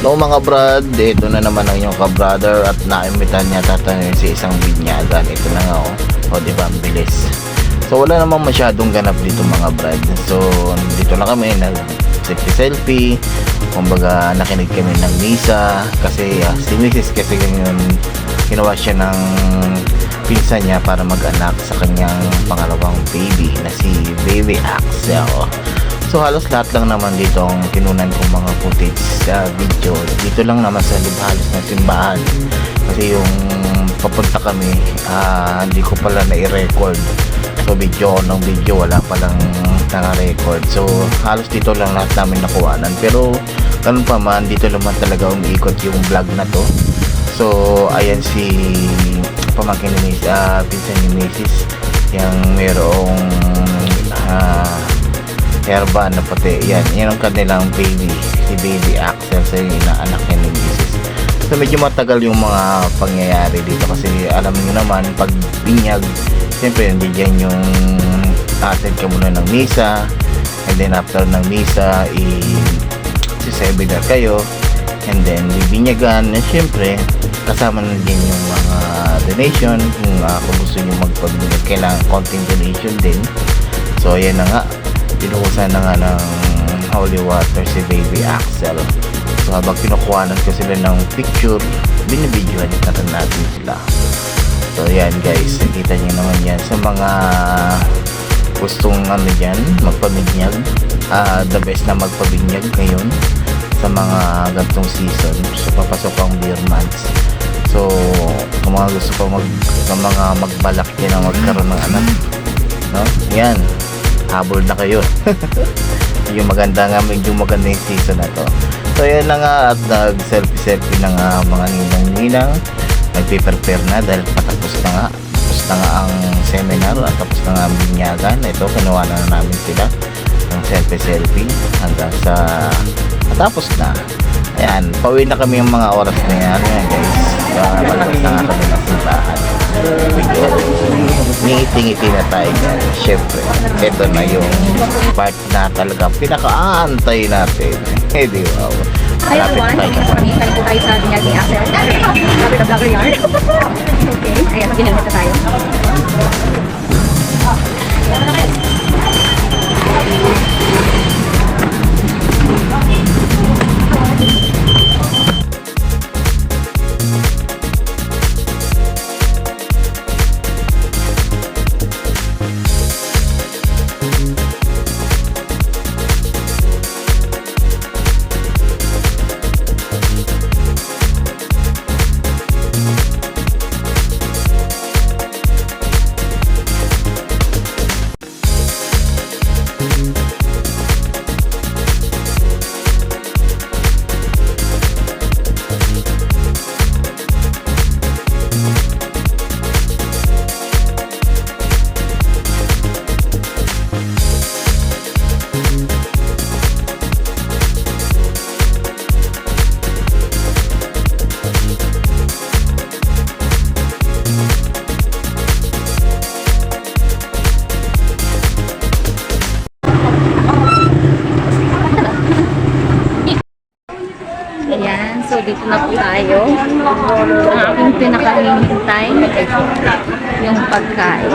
No mga brad, ito na naman ang iyong ka-brother at naimitan niya tatanungin sa isang binyagan. Ito na nga o diba ang bilis. So wala namang masyadong ganap dito mga brad. So dito na kami nag selfie. Kumbaga nakinig kami ng misa kasi si Mrs. kasi ngayon ginawa siya ng pinsan niya para mag-anak sa kanyang pangalawang baby na si Baby Axel. So halos lahat lang naman dito ang kinunan kong mga footage sa video. Dito lang naman sa halos ng simbahan. Kasi yung papunta kami, hindi ko pala na-i-record. So video ng video, wala palang naka-record. So halos dito lang lahat namin nakuhanan. Pero ganun pa man, dito naman talaga umiikot yung vlog na to. So ayan si pamangkin ni pinsan ni Mrs. yung merong herba na pati yan ang kanilang baby, si Baby Axel sa inaanak niya ni Mrs. So medyo matagal yung mga pangyayari dito kasi alam niyo naman pag binyag siyempre hindi dyan yung attend ka muna ng misa and then after ng misa i-seminar kayo and then bibinyagan and siyempre kasama na din yung mga donation kung gusto nyo magpabinyag kailangan konting donation din. So ayan na nga, pinukusan na nga ng holy water si Baby Axel. So habang kinukuhanan ko sila ng picture, binibidyohan na rin natin sila. So ayan guys, nakita nyo naman yan sa mga gustong dyan, magpabinyag. The best na magpabinyag ngayon sa mga gantong season. So papasok ang beer months. So kung mga gusto pa mga magbalak yan na magkaroon ng anak, no? Yan, habol na kayo. Yung maganda nga, medyo maganda yung season na to. So yan na nga, at nag-selfie na nga mga ninang-ninang, nagpe-prepare na dahil patapos na nga. Tapos na nga ang seminar at tapos na nga ang binyagan. Ito, kinuha na namin sila ng selfie hanggang sa matapos na. Ayan, pauwi na kami yung mga oras na yan. Ayan guys, malapit na nga kami ng simbahan. Ngiti-ngiti na tayo dyan. Siyempre, ito na yung part na talaga pinaka-aantay natin. Di ba? Hi everyone, pag-ikan po tayo sa binyag ni Axel. Sabi na vlogger yarn. Okay, ayan, mag-inilmit na tayo. Ayan, so dito na po tayo. Ang aking pinakahihintay, yung pagkain.